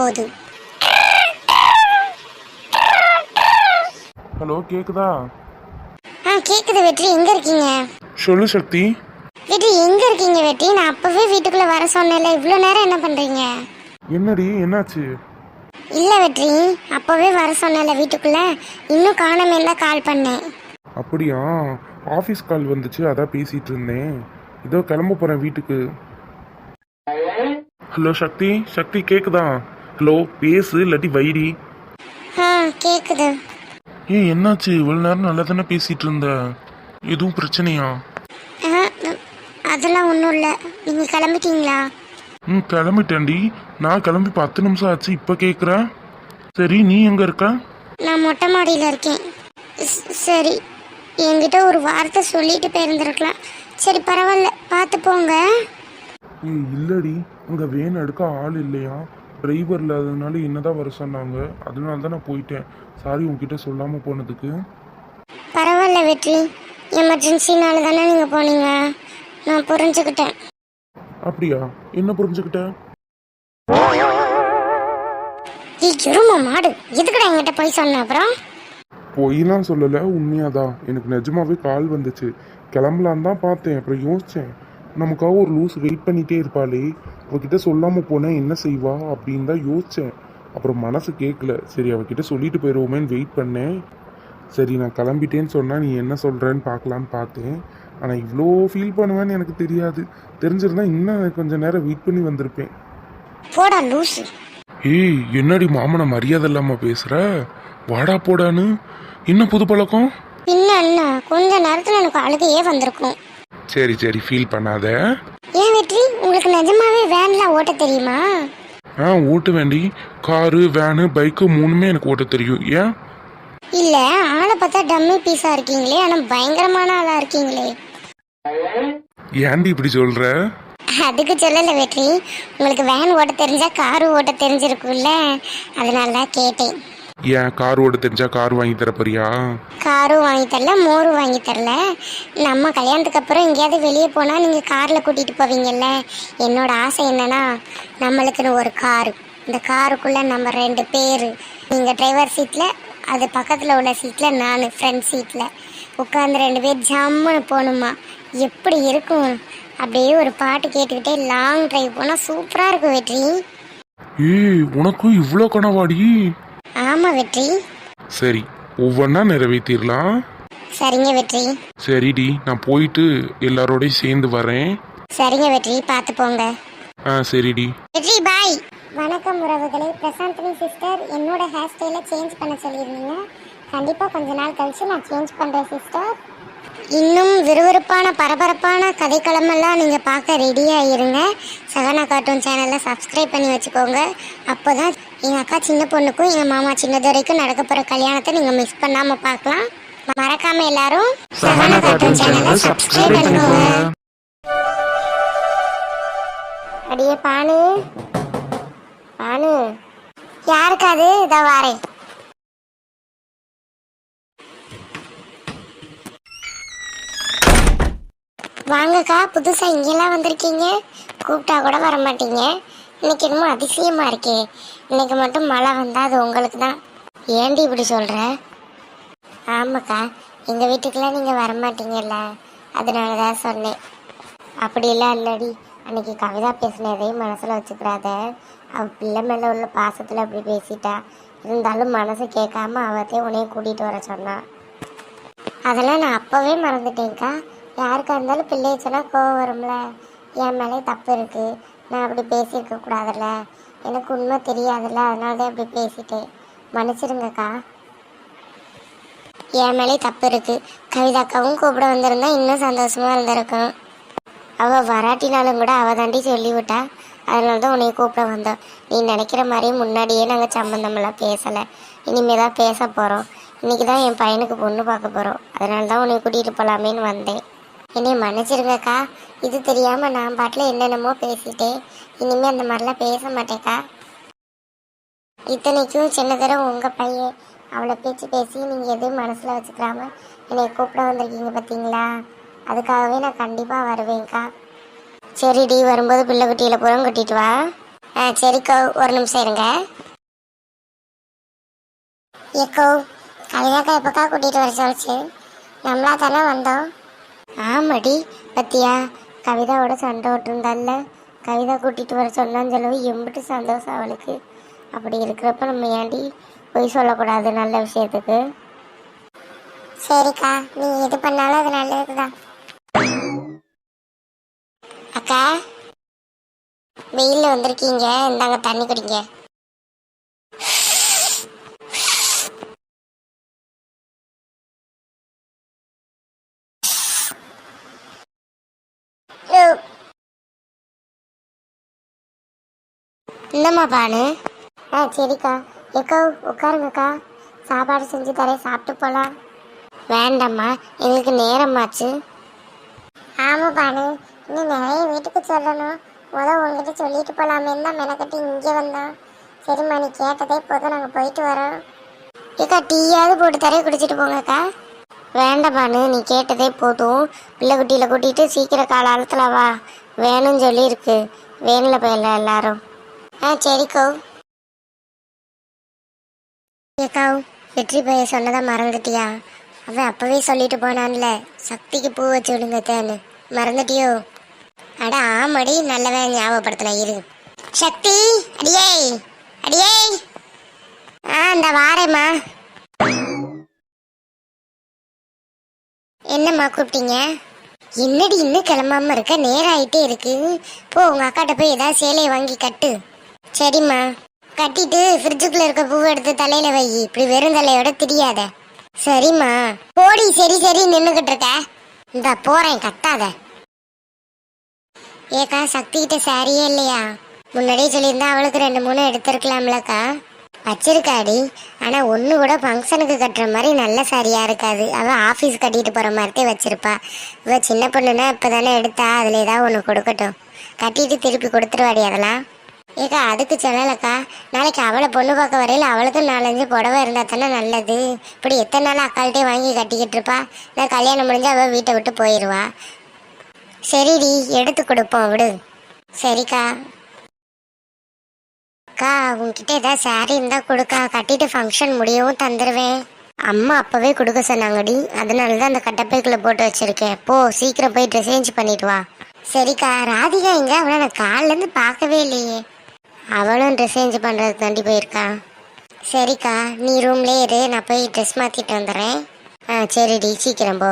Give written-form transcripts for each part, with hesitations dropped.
போகுது. ஹலோ, கேக்குதா? கேக்குது வெற்றி. எங்க இருக்கீங்க? சொல்லு சக்தி. வெற்றி எங்க இருக்கீங்க வெற்றி? நான் அப்பவே வீட்டுக்குள்ள வர சொன்னேன்ல, இவ்வளோ நேரம் என்ன பண்றீங்க? என்னடி, என்னாச்சு? இல்ல வெற்றி, அப்பவே வர சொன்னேன்ல வீட்டுக்குள்ள, இன்னும் காணாம இருந்தா கால் பண்ணேன். அப்படியா? ஆஃபீஸ் கால் வந்துச்சு, அதான் பேசிட்டு இருந்தேன். இதோ கிளம்ப போறேன் வீட்டுக்கு. ஹலோ சக்தி, சக்தி கேக்குதா? ஹலோ, பேசு இல்லாட்டி வைடி. கேக்குது. என்னாச்சு? இவ்வளவு நேரம் நல்லா தானே பேசிட்டு இருந்த. எதுவும் பிரச்சனையா? அதெல்லாம் ஒன்றும் இல்லை. நீங்க கிளம்பிட்டீங்களா? கிளம்பிட்டேன்டி. நான் கிளம்பி 10 நிமிஷம் ஆச்சு, இப்ப கேக்குறேன். சரி, நீ எங்க இருக்க? நான் மொட்டை மாடியில் இருக்கேன். சரி, என்கிட்ட ஒரு வார்த்தை சொல்லிட்டு போயிருந்துருக்கலாம். சரி பரவாயில்ல, பார்த்து போங்க. இல்லடி, அங்க வேன் எடுக்க ஆள் இல்லையா, டிரைவர் இல்லாததுனால என்னதான் வர சொன்னாங்க. அதனால தான் நான் போயிட்டேன். சாரி உன்கிட்ட சொல்லாம போனதுக்கு. பரவாயில்ல வெற்றி, எமர்ஜென்சினால தானே நீங்க போனீங்க, நான் புரிஞ்சுக்கிட்டேன். அப்படியா? என்ன புரிஞ்சுக்கிட்ட? எரும மாடு, எதுக்குடா என்கிட்ட போய் சொன்ன? அப்புறம் பொய்லாம் சொல்லல, உண்மையாதான். எனக்கு நிஜமாவே கால் வந்துச்சு, கிளம்பலான்னு தான் பார்த்தேன். அப்புறம் யோசிச்சேன், நமக்காக ஒரு லூஸ் வெயிட் பண்ணிட்டே இருப்பாளே, அவகிட்ட சொல்லாம போனேன் என்ன செய்வா அப்படின்னு தான் யோசிச்சேன். அப்புறம் மனசு கேட்கல, சரி அவகிட்ட சொல்லிட்டு போயிடுவோமேன்னு வெயிட் பண்ணேன். சரி நான் கிளம்பிட்டேன்னு சொன்னா நீ என்ன சொல்றேன்னு பார்க்கலான்னு பார்த்தேன். ஆனால் இவ்வளோ ஃபீல் பண்ணுவேன்னு எனக்கு தெரியாது. தெரிஞ்சிருந்தா இன்னும் கொஞ்சம் நேரம் வெயிட் பண்ணி வந்திருப்பேன். போடா லூசு. ஏய், என்னடி மாமனை மரியாதை இல்லாம பேசுற? வாடா போடான்னு இன்னும் புது பழக்கம்? என்ன கொஞ்ச நேரத்துல எனக்கு அழுகையே வந்திருக்கும். சரி சரி, ஃபீல் பண்ணாத. ஏன் வெற்றி, உங்களுக்கு நிஜமாவே வேன்லாம் ஓட்ட தெரியுமா? ஓட்ட வேண்டி. காரு, வேனு, பைக்கு மூணுமே எனக்கு ஓட்ட தெரியும். ஏன்? இல்ல, ஆளை பார்த்தா டம்மி பீஸா இருக்கீங்களே, ஆனா பயங்கரமான ஆளா இருக்கீங்களே. ஏன்டி இப்படி சொல்ற? அதுக்கு சொல்லல வெற்றி, உங்களுக்கு வேன் ஓட்ட தெரிஞ்சா காரு ஓட்ட தெரிஞ்சிருக்கும்ல, அதனால தான் கேட்டேன். ஏன் கார் ஓட்ட தெரிஞ்சா கார் வாங்கி தர போறியா? காரும் வாங்கி தரல, மோரும் வாங்கி தரல. நம்ம கல்யாணத்துக்கு அப்புறம் எங்கேயாவது வெளியே போனா நீங்க கார்ல கூட்டிட்டு போவீங்கல்ல. என்னோட ஆசை என்னன்னா, நம்மளுக்குன்னு ஒரு காரு, இந்த காருக்குள்ள நம்ம 2 பேரு, நீங்க டிரைவர் சீட்ல, அது பக்கத்துல உள்ள சீட்ல நான் ஃப்ரண்ட் சீட்ல உட்காந்து 2 பேர் ஜம்முன்னு போகணுமா. எப்படி இருக்கும்? அப்படியே ஒரு பாட்டு கேட்டுக்கிட்டே லாங் டிரைவ் போனா சூப்பரா இருக்கும் வெற்றி. ஏய், உனக்கும் இவ்வளோ கனவாடி? ஆமா வெற்றி. சரி, ஒவ்வொன்னா நிறைவேற்றிடலாம். சரிங்க வெற்றி. சரிடி, நான் போயிட்டு எல்லாரோடையும் சேர்ந்து வரேன். சரிங்க வெற்றி, பார்த்து போங்க. சரிடி. வெற்றி பாய். வணக்கம் உறவுகளே. பிரசாந்தினி சிஸ்டர் என்னோட ஹேர் ஸ்டைலை சேஞ்ச் பண்ண சொல்லியிருந்தீங்க. கண்டிப்பாக கொஞ்ச நாள் கழிச்சு நான் சேஞ்ச் பண்ணுறேன் சிஸ்டர். இன்னும் விறுவிறுப்பான பரபரப்பான கதைக்களமெல்லாம் நீங்கள் பார்க்க ரெடியாக இருங்க. சகனா கார்ட்டூன் சேனலை சப்ஸ்கிரைப் பண்ணி வச்சுக்கோங்க. அப்போ தான் எங்கள் அக்கா சின்ன பொண்ணுக்கும் எங்கள் மாமா சின்னதுரைக்கும் நடக்க போகிற கல்யாணத்தை நீங்கள் மிஸ் பண்ணாமல் பார்க்கலாம். மறக்காமல் எல்லாரும் சகனா கார்ட்டூன் சேனலை சப்ஸ்கிரைப் பண்ணிக்கோங்க. அடியே பானு, பானு யாருக்காது? இதை வாரேன். வாங்கக்கா, புதுசா இங்கெல்லாம் வந்திருக்கீங்க, கூப்பிட்டா கூட வர மாட்டீங்க. இன்னைக்கு என்னமோ அதிசயமா இருக்கே. இன்னைக்கு மட்டும் மழை வந்தா அது உங்களுக்கு தான். ஏண்டி இப்படி சொல்ற? ஆமாக்கா, எங்க வீட்டுக்கெல்லாம் நீங்க வரமாட்டீங்கல்ல, அதனாலதான் சொன்னேன். அப்படிலாம் இல்லடி, அன்னைக்கு கவிதா பேசினதையும் மனசுல வச்சுக்கிறாத. அவ பிள்ளை மேல உள்ள பாசத்துல அப்படி பேசிட்டா. இருந்தாலும் மனசு கேட்காம அவத்தையும் உன்னையும் கூட்டிட்டு வர சொன்னா. அதெல்லாம் நான் அப்பவே மறந்துட்டேன்க்கா. யாருக்கா இருந்தாலும் பிள்ளைய சொன்னா கோவம் வரும்ல. என் மேலே தப்பு இருக்கு, நான் அப்படி பேசியிருக்க கூடாதுல்ல, எனக்கு உண்மை தெரியாதுல்ல, அதனால தான் அப்படி பேசிட்டேன். மன்னிச்சிருங்கக்கா. என் மேலே தப்பு இருக்கு. கவிதாக்காவும் கூப்பிட வந்திருந்தா இன்னும் சந்தோஷமா இருந்திருக்கும். அவள் வராட்டினாலும் கூட அவள் தாண்டி சொல்லிவிட்டா, அதனால தான் உன்னை கூப்பிட வந்தோம். நீ நினைக்கிற மாதிரியே முன்னாடியே நாங்கள் சம்மந்தமெல்லாம் பேசலை, இனிமே தான் பேச போகிறோம். இன்றைக்கி தான் என் பையனுக்கு பொண்ணு பார்க்க போகிறோம், அதனால தான் உன்னை கூட்டிகிட்டு போகலாமேன்னு வந்தேன். என்னை மன்னிச்சிருங்கக்கா. இது தெரியாமல் நான் பாட்டில் என்னென்னமோ பேசிட்டேன். இனிமேல் அந்த மாதிரிலாம் பேச மாட்டேக்கா. இத்தனைக்கும் சின்ன தடவை உங்கள் பையன் அவளை பேச்சு பேசி நீங்கள் எதுவும் மனசில் வச்சுக்கிறாம என்னை கூப்பிட வந்திருக்கீங்க பார்த்தீங்களா, அதுக்காகவே நான் கண்டிப்பாக வருவேங்க்கா. சரிடி, வரும்போது பிள்ளை குட்டியில் புறம் கட்டிட்டு வா. சரிக்கோ, ஒரு நிமிஷம் இருங்க. ஏக்கோ, கவிதாக்கா எப்பக்கா கூட்டிகிட்டு வர சொல்லிச்சு? நம்மளா தானே வந்தோம். ஆமாடி, பத்தியா கவிதாவோட சண்டை விட்டுருந்தால, கவிதா கூட்டிகிட்டு வர சொன்னான்னு சொல்லவும் எம்பிட்டு சந்தோஷம் அவளுக்கு. அப்படி இருக்கிறப்ப நம்ம ஏண்டி பொய் சொல்லக்கூடாது நல்ல விஷயத்துக்கு? சரிக்கா, நீ எது பண்ணாலும் அது நல்லதுதான். அக்கா, வெயிலில் வந்திருக்கீங்க, இந்தாங்க தண்ணி குடிங்க. என்னம்மா பானு? சரிக்கா. எக்கோ, உட்காருங்கக்கா, சாப்பாடு செஞ்சு தரேன், சாப்பிட்டு போகலாம். வேண்டாம்மா, எங்களுக்கு நேரமாச்சு. ஆமாம் பானு, இன்னும் நிறைய வீட்டுக்கு சொல்லணும். உங்ககிட்ட சொல்லிட்டு போகலாமேன்னு தான் மெனக்கட்டி இங்கே வந்தோம். சரிம்மா, நீ கேட்டதே போதும், நாங்கள் போயிட்டு வரோம். ஏக்கா, டீயாவது போட்டு தரேன், குடிச்சிட்டு போங்கக்கா. வேண்டாம் பானு, நீ கேட்டதே போதும். பிள்ளை குட்டியில் கூட்டிகிட்டு சீக்கிரம் காலத்தில் வா, வேணும்னு சொல்லியிருக்கு. வேனில் போயிடலாம் எல்லாரும். சரிக்கோ. ஏக்கா, வெற்றி பைய சொன்னதை மறந்துட்டியா? அவன் அப்பவே சொல்லிட்டு போனான்ல, சக்திக்கு பூ வச்சு விடுங்க தேன்னு. மறந்துட்டியோ? அட ஆமாடி, நல்லவன் ஞாபகப்படுத்தின. இரு சக்தி, அடியே அடியே. இந்த வாரேம்மா. என்னம்மா கூப்பிட்டீங்க? என்னடி இன்னும் கிளம்பாம இருக்க? நேரம் ஆயிட்டே இருக்கு. போ, உங்க அக்காட்ட போய் ஏதாவது சேலையை வாங்கி கட்டு. சரிம்மா. கட்டிட்டு ஃப்ரிட்ஜுக்குள்ள இருக்க பூவை எடுத்து தலையில வை, இப்படி வெறும் தலையோட திரியாத. சரிம்மா. போடி. சரி சரி, நின்னுகிட்டு இருக்க. இந்த போறேன், கத்தாத. ஏக்கா, சக்தி கிட்ட சாரியே இல்லையா? முன்னாடியே சொல்லியிருந்தா அவளுக்கு 2-3 எடுத்திருக்கலாம்லக்கா. வச்சிருக்காடி, ஆனா ஒண்ணு கூட ஃபங்க்ஷனுக்கு கட்டுற மாதிரி நல்ல சாரியா இருக்காது. அவ ஆபீஸ் கட்டிட்டு போற மாதிரியே வச்சிருப்பா. இவ சின்ன பொண்ணுன்னா இப்பதானே எடுத்தா, அதுல ஏதாவது ஒண்ணு கொடுக்கட்டும். கட்டிட்டு திருப்பி கொடுத்துருவாடி அதெல்லாம். ஏக்கா, அதுக்கு சொல்லலக்கா, நாளைக்கு அவளை பொண்ணு பார்க்க வரையில அவளுக்கு 4-5 புடவை இருந்தா தானே நல்லது. இப்படி எத்தனை நாள் அக்காள்கிட்டே வாங்கி கட்டிக்கிட்டு இருப்பா? நான் கல்யாணம் முடிஞ்சு அவள் வீட்டை விட்டு போயிடுவா. சரிடி, எடுத்து கொடுப்போம், விடு. சரிக்கா. அக்கா, உங்ககிட்ட ஏதாவது சாரி இருந்தா கொடுக்கா, கட்டிட்டு ஃபங்க்ஷன் முடியவும் தந்துடுவேன். அம்மா அப்பவே கொடுக்க சொன்னாங்கடி, அதனாலதான் அந்த கட்டப்பைக்குள்ள போட்டு வச்சிருக்கேன். போ, சீக்கிரம் போய் ட்ரெஸ் சேஞ்ச் பண்ணிட்டு வா. சரிக்கா. ராதிகா எங்க? அவளை நான் காலில இருந்து பார்க்கவே இல்லையே. அவளும் ட்ரெஸ் சேஞ்ச் பண்றதுக்கு தாண்டி போயிருக்கா. சரிக்கா, நீ ரூம்லேயே இரு, நான் போய் ட்ரெஸ் மாத்திட்டு வந்துடுறேன். சரிடி, சீக்கிரம் போ.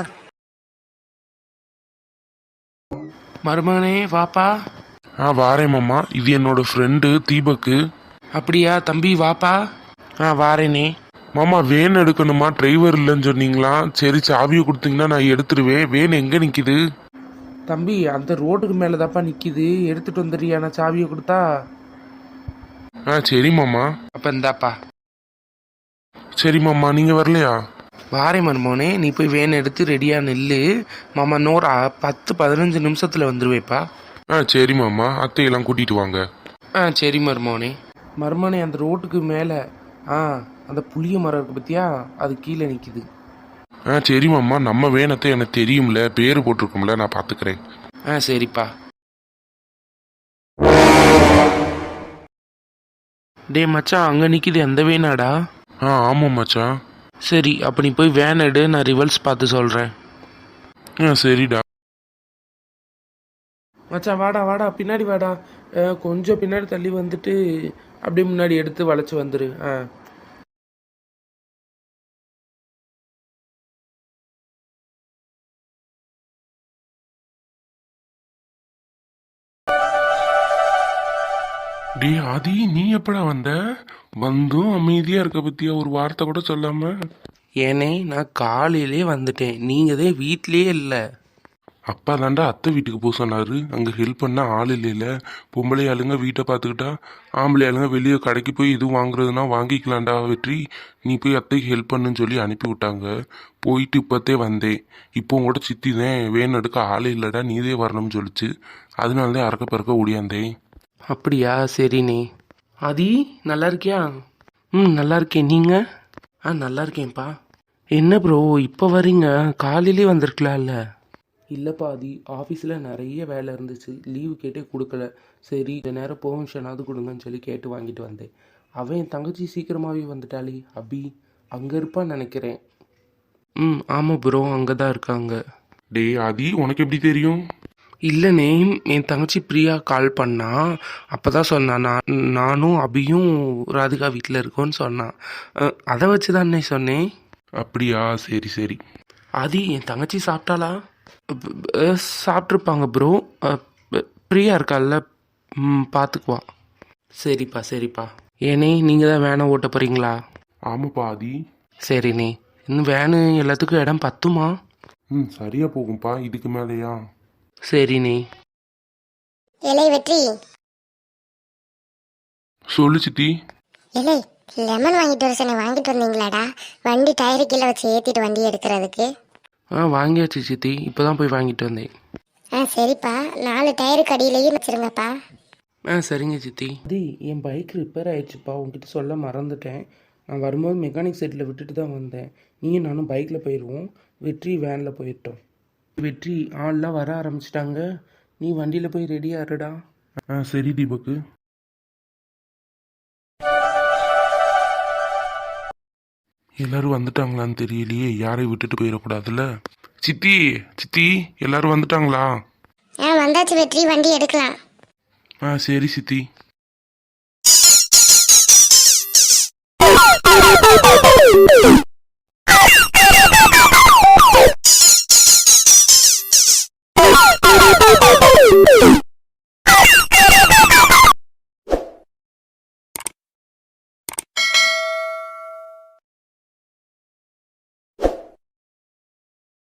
மருமகனே, வாப்பா. வாரேன் மாமா, இது என்னோட ஃப்ரெண்டு தீபக்கு. அப்படியா தம்பி, வாப்பா. வாரேனே. மாமா, வேன் எடுக்கணுமா? டிரைவர் இல்லைன்னு சொன்னீங்களா? சரி, சாவியை கொடுத்தீங்கன்னா நான் எடுத்துருவேன். வேன் எங்க நிக்குது? தம்பி, அந்த ரோட்டுக்கு மேலே தாப்பா நிற்கிது, எடுத்துட்டு வந்துடுறியா? நான் சாவியை கொடுத்தா? சரி மாமா. அப்போ இந்தாப்பா. சரி மாமா, நீங்க வரலையா? வாரே மருமகனே, நீ போய் வேன் எடுத்து ரெடியாக நில்லு. மாமா இன்னொரு 10-15 நிமிஷத்தில் வந்துடுவேப்பா. சரி மாமா, அத்தையெல்லாம் கூட்டிட்டு வாங்க. சரி மருமகனே. மருமகனே, அந்த ரோட்டுக்கு மேலே அந்த புளிய மரம் இருக்கு பத்தியா, அது கீழே நிற்கிது. சரி மாமா, நம்ம வேனத்தை எனக்கு தெரியும்ல, பேரு போட்டிருக்கோம்ல, நான் பாத்துக்கிறேன். சரிப்பா. டே மச்சான், அங்கே நிற்கிது எந்த வேனாடா? ஆமாம் மச்சான். சரி, அப்போ நீ போய் வேன் எடு, நான் ரிவல்ஸ் பார்த்து சொல்கிறேன். சரிடா. மச்சான், வாடா வாடா, பின்னாடி வாடா. கொஞ்சம் பின்னாடி தள்ளி வந்துட்டு அப்படியே முன்னாடி எடுத்து வளைச்சி வந்துரு. டே ஆதி, நீ எப்படா வந்த? வந்தும் அமைதியா இருக்க பத்தியா, ஒரு வார்த்தை கூட சொல்லாம. ஏனே, நான் காலையிலே வந்துட்டேன், நீங்கள் தான் வீட்லேயே இல்லை. அப்பா தாண்டா அத்தை வீட்டுக்கு போக சொன்னாரு, அங்க ஹெல்ப் பண்ண ஆள் இல்லைல. பொம்பளை ஆளுங்க வீட்டை பார்த்துக்கிட்டா, ஆம்பளை ஆளுங்க வெளியே கடைக்கு போய் எதுவும் வாங்குறதுனா வாங்கிக்கலாம்டா. வெற்றி, நீ போய் அத்தைக்கு ஹெல்ப் பண்ணுன்னு சொல்லி அனுப்பி விட்டாங்க. போயிட்டு இப்பத்தே வந்தேன். இப்போ கூட சித்தி தான் வேன் எடுக்க ஆள் இல்லைடா, நீதே வரணும்னு சொல்லிச்சு. அதனாலதான் அறக்க பறக்க ஓடியாந்தேன். அப்படியா? சரிண்ணே. ஆதி, நல்லா இருக்கியா? நல்லா இருக்கேன். நீங்கள்? நல்லா இருக்கேன்ப்பா. என்ன ப்ரோ இப்போ வரீங்க? காலையிலே வந்திருக்கலாம்ல. இல்லைப்பா ஆதி, ஆஃபீஸில் நிறைய வேலை இருந்துச்சு, லீவு கேட்டே கொடுக்கல. சரி இந்த நேரம் பெர்மிஷனாவது கொடுங்கன்னு சொல்லி கேட்டு வாங்கிட்டு வந்தேன். அவன் என் தங்கச்சி சீக்கிரமாகவே வந்துட்டாளே, அபி அங்கே இருப்பான்னு நினைக்கிறேன். ஆமாம் ப்ரோ, அங்கே தான் இருக்காங்க. டேய் ஆதி, உனக்கு எப்படி தெரியும்? இல்லைண்ணே, என் தங்கச்சி பிரியா கால் பண்ணா, அப்போ தான் சொன்னான் நானும் அபியும் ராதிகா வீட்டில் இருக்கோன்னு சொன்னான். அதை வச்சு தானே சொன்னேன். அப்படியா, சரி சரி. ஆதி, என் தங்கச்சி சாப்பிட்டாளா? சாப்பிட்ருப்பாங்க ப்ரோ. பிரியா இருக்கால்ல, பார்த்துக்குவா. சரிப்பா சரிப்பா. ஏனே நீங்கள் தான் வேனை ஓட்ட போகிறீங்களா? ஆமாப்பா ஆதி. சரிண்ணே, இன்னும் வேனு எல்லாத்துக்கும் இடம் பத்துமா? சரியா போகும்பா, இதுக்கு மேலேயா? சரிண்ணே. இலை வெற்றி, சொல்லு சித்தி. இலை லெமன் வாங்கிட்டு வர சொன்ன, வாங்கிட்டு வந்தீங்களாடா? வண்டி டயரு கீழே வச்சு ஏற்றிட்டு வண்டி எடுக்கிறதுக்கு. வாங்கியாச்சு சித்தி, இப்போ தான் போய் வாங்கிட்டு வந்தேன். சரிப்பா, 4 டயருக்கு அடியிலையும் வச்சிருங்கப்பா. சரிங்க சித்தி. அது என் பைக் ரிப்பேர் ஆயிடுச்சுப்பா, உங்ககிட்ட சொல்ல மறந்துட்டேன். நான் வரும்போது மெக்கானிக் செட்டில் விட்டுட்டு தான் வந்தேன். நீயும் நானும் பைக்கில் போயிடுவோம், வெற்றி வேனில் போயிட்டோம். வெற்றி, ஆள்லாம் வர ஆரம்பிச்சிட்டாங்க, நீ வண்டியில் போய் ரெடியாக இருடா. சரி தீபக்கு. எல்லாரும் வந்துட்டாங்களான்னு தெரியலையே, யாரையும் விட்டுட்டு போயிடக்கூடாதுல்ல. சித்தி சித்தி, எல்லாரும் வந்துட்டாங்களா? வந்தாச்சு வெற்றி, வண்டி எடுக்கலாம். சரி சித்தி.